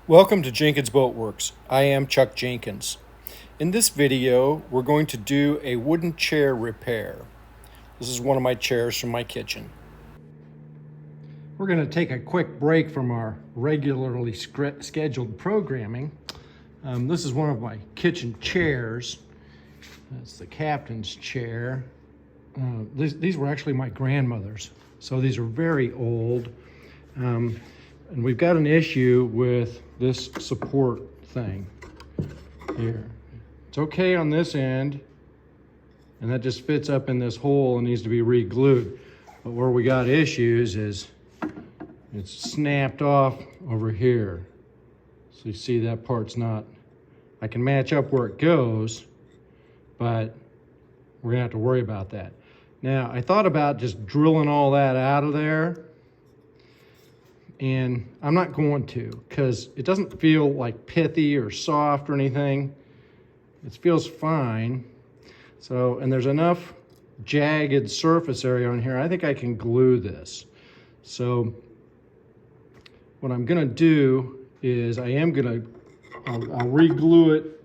Welcome to Jenkins Boat Works. I am Chuck Jenkins. In this video, we're going to do a wooden chair repair. This is one of my chairs from my kitchen. We're going to take a quick break from our regularly scheduled programming. This is one of my kitchen chairs. That's the captain's chair. These were actually my grandmother's, so these are very old. And we've got an issue with this support thing here. It's okay on this end, and that just fits up in this hole and needs to be re-glued. But where we got issues is it's snapped off over here. So you see that part's not, I can match up where it goes, but we're gonna have to worry about that. Now, I thought about just drilling all that out of there, and I'm not going to, because it doesn't feel like pithy or soft or anything. It feels fine. So, and there's enough jagged surface area on here, I think I can glue this. So what I'm gonna do is I'll re-glue it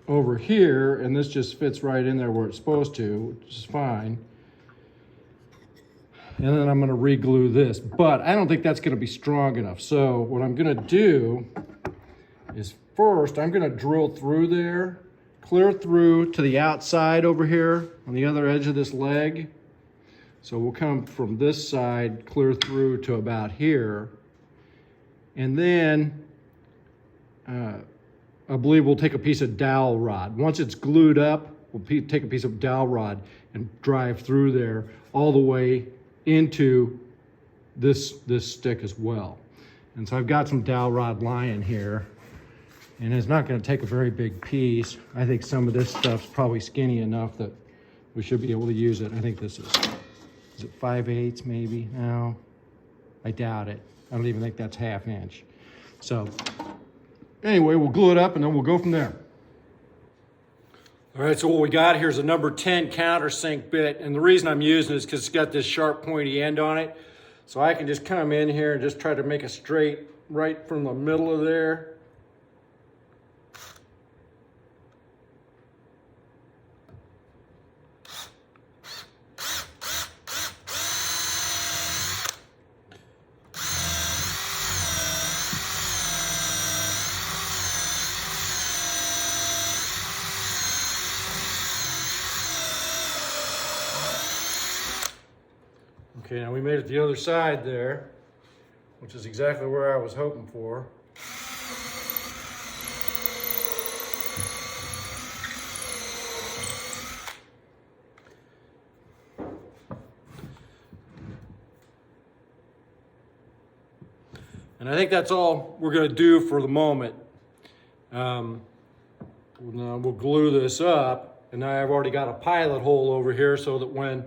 over here, and this just fits right in there where it's supposed to, which is fine. And then I'm gonna re-glue this, but I don't think that's gonna be strong enough. So what I'm gonna do is first, I'm gonna drill through there, clear through to the outside over here on the other edge of this leg. So we'll come from this side, clear through to about here. And then I believe we'll take a piece of dowel rod. Once it's glued up, we'll take a piece of dowel rod and drive through there all the way into this stick as well. And so I've got some dowel rod lying here, and it's not going to take a very big piece. I think some of this stuff's probably skinny enough that we should be able to use it. I think this is it 5/8 maybe? No, I doubt it. I don't even think that's 1/2 inch. So anyway, we'll glue it up and then we'll go from there. All right, so what we got here is a number 10 countersink bit, and the reason I'm using it is because it's got this sharp pointy end on it. So I can just come in here and just try to make a straight right from the middle of there. Okay, now we made it the other side there, which is exactly where I was hoping for. And I think that's all we're going to do for the moment. Now we'll glue this up, and now I've already got a pilot hole over here so that when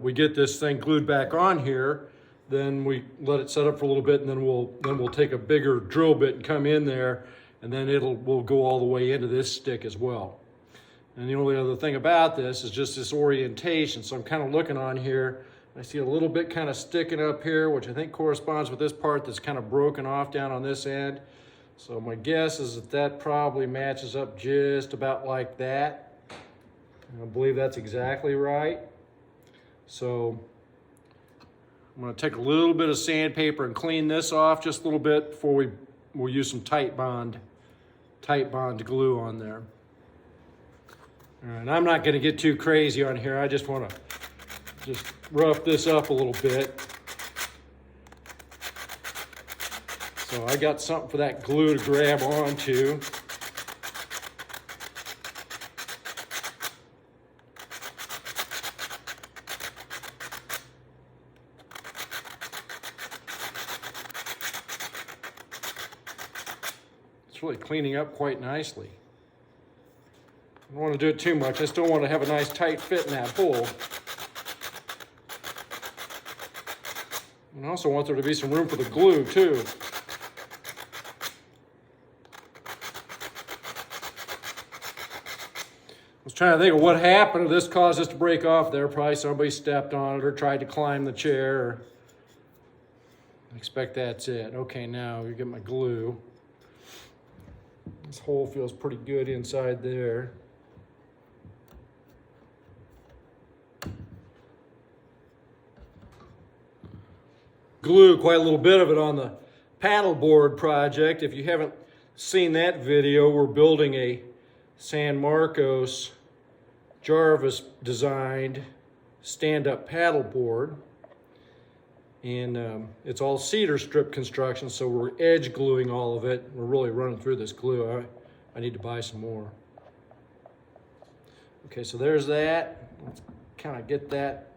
we get this thing glued back on here, then we let it set up for a little bit, and then we'll take a bigger drill bit and come in there, and then we'll go all the way into this stick as well. And the only other thing about this is just this orientation. So I'm kind of looking on here. I see a little bit kind of sticking up here, which I think corresponds with this part that's kind of broken off down on this end. So my guess is that probably matches up just about like that. And I believe that's exactly right. So I'm going to take a little bit of sandpaper and clean this off just a little bit before we'll use some Titebond glue on there. All right, I'm not going to get too crazy on here. I just want to just rough this up a little bit. So I got something for that glue to grab onto. It's really cleaning up quite nicely. I don't want to do it too much. I still want to have a nice tight fit in that hole. And I also want there to be some room for the glue too. I was trying to think of what happened if this caused this to break off there. Probably somebody stepped on it or tried to climb the chair. I expect that's it. Okay, now you get my glue. This hole feels pretty good inside there. Glue quite a little bit of it on the paddleboard project. If you haven't seen that video, we're building a San Marcos Jarvis designed stand-up paddleboard. And it's all cedar strip construction, so we're edge gluing all of it. We're really running through this glue. I need to buy some more. Okay, so there's that. Let's kind of get that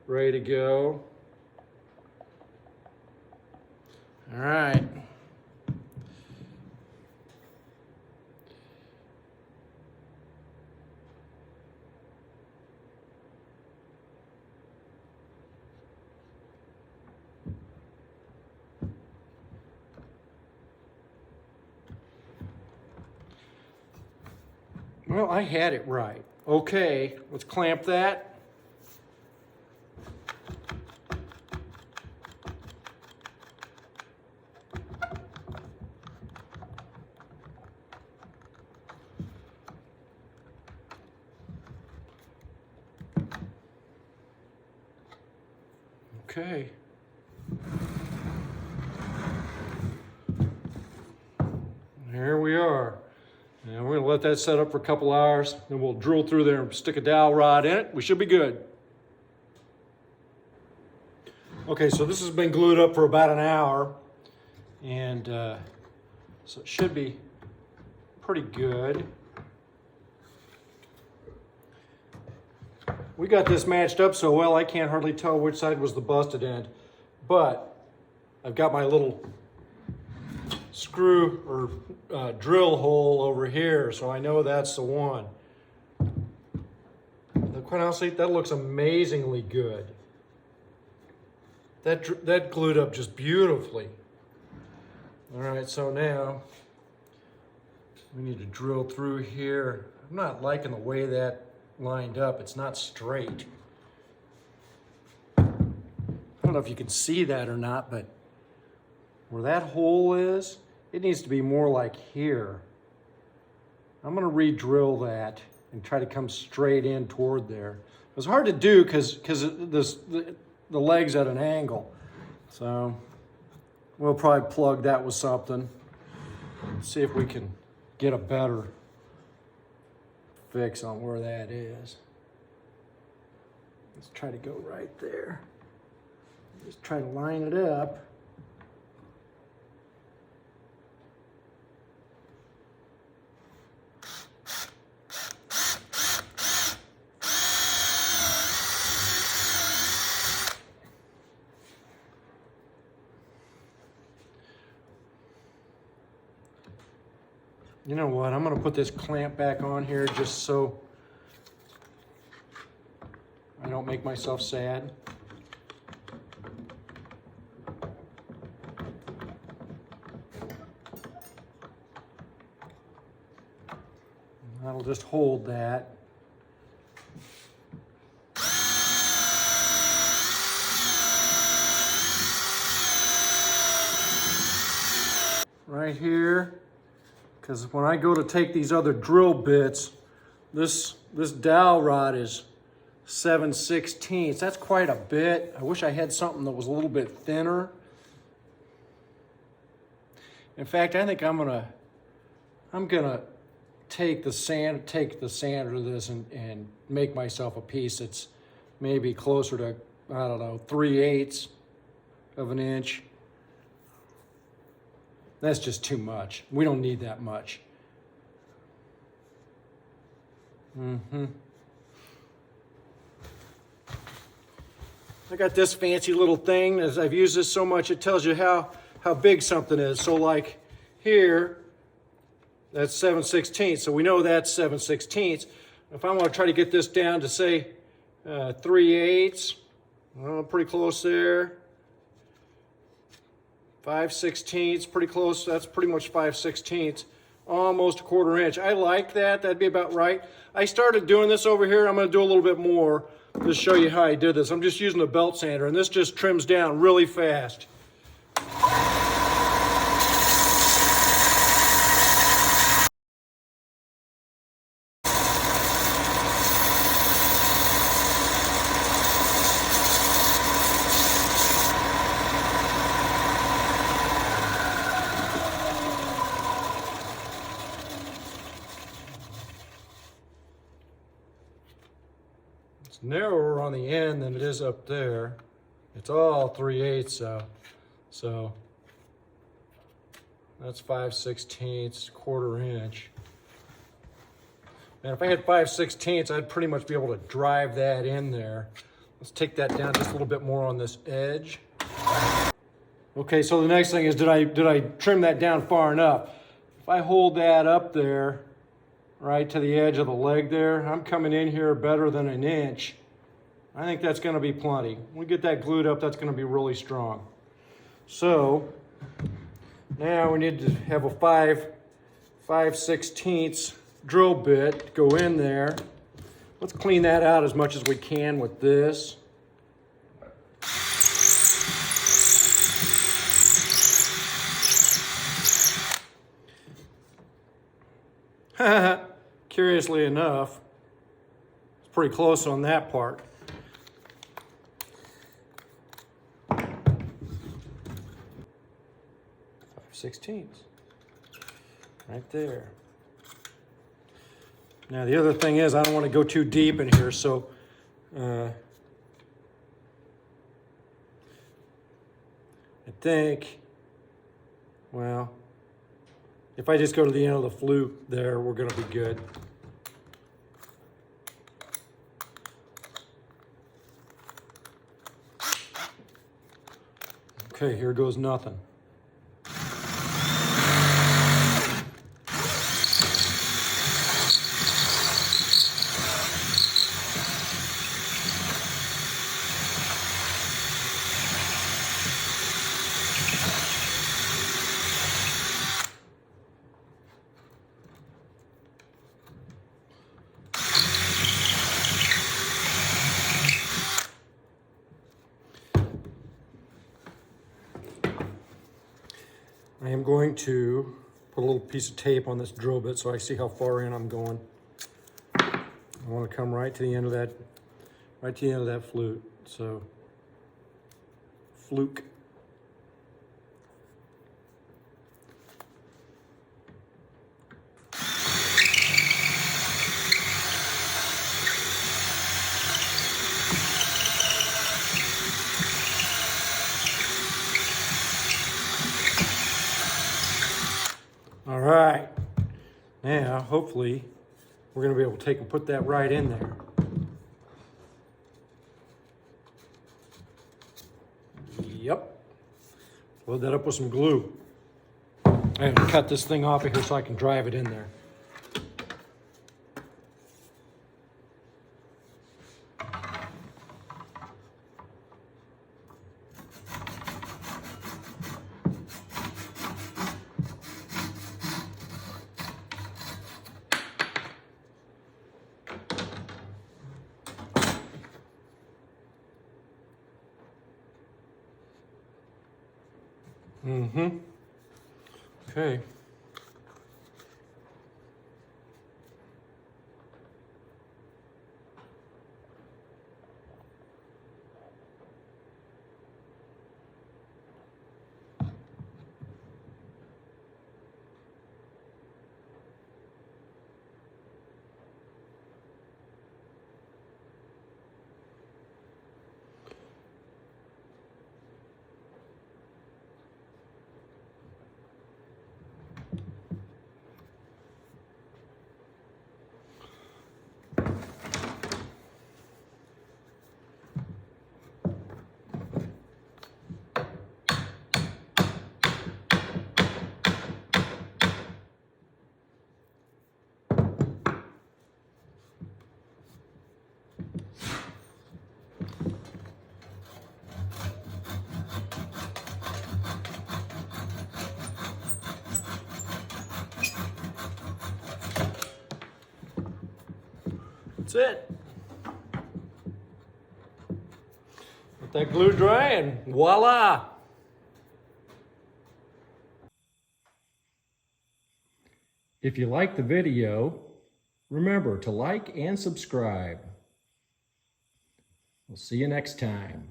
ready to go. All right. Well, I had it right. Okay, let's clamp that. Okay. Here we are. And we're gonna let that set up for a couple hours, then we'll drill through there and stick a dowel rod in it. We should be good. Okay, so this has been glued up for about an hour, and so it should be pretty good. We got this matched up so well I can't hardly tell which side was the busted end, but I've got my little screw or drill hole over here, so I know that's the one. Quite honestly, that looks amazingly good. That glued up just beautifully. All right, so now we need to drill through here. I'm not liking the way that lined up. It's not straight. I don't know if you can see that or not, but where that hole is, it needs to be more like here. I'm gonna re-drill that and try to come straight in toward there. It was hard to do because the leg's at an angle. So we'll probably plug that with something. See if we can get a better fix on where that is. Let's try to go right there. Just try to line it up. You know what, I'm gonna put this clamp back on here just so I don't make myself sad. That'll just hold that. Right here. Because when I go to take these other drill bits, this dowel rod is 7/16. That's quite a bit. I wish I had something that was a little bit thinner. In fact, I think I'm gonna take the sander to this and make myself a piece that's maybe closer to, I don't know, 3/8 of an inch. That's just too much. We don't need that much. I got this fancy little thing. As I've used this so much, it tells you how big something is. So like here, that's 7/16. So we know that's 7/16. If I want to try to get this down to say 3/8, well, pretty close there. 5/16, pretty close. That's pretty much 5/16, almost a 1/4 inch. I like that. That'd be about right. I started doing this over here. I'm going to do a little bit more to show you how I did this. I'm just using a belt sander, and this just trims down really fast. narrower on the end than it is up there. It's all 3/8 so that's 5/16, 1/4 inch. And if I had 5/16, I'd pretty much be able to drive that in there. Let's take that down just a little bit more on this edge. Okay, so the next thing is, did I trim that down far enough? If I hold that up there, right to the edge of the leg there, I'm coming in here better than an inch. I think that's gonna be plenty. When we get that glued up, that's gonna be really strong. So, now we need to have a 5/16 drill bit to go in there. Let's clean that out as much as we can with this. Curiously enough, it's pretty close on that part. Sixteenths, right there. Now the other thing is, I don't want to go too deep in here, so I think, well, if I just go to the end of the flute there, we're going to be good. Okay, here goes nothing. I am going to put a little piece of tape on this drill bit so I see how far in I'm going. I want to come right to the end of that, right to the end of that flute. So, fluke. All right, now hopefully we're going to be able to take and put that right in there. Yep, load that up with some glue. I have to cut this thing off of here so I can drive it in there. Okay. That's it. Let that glue dry and voila. If you like the video, remember to like and subscribe. We'll see you next time.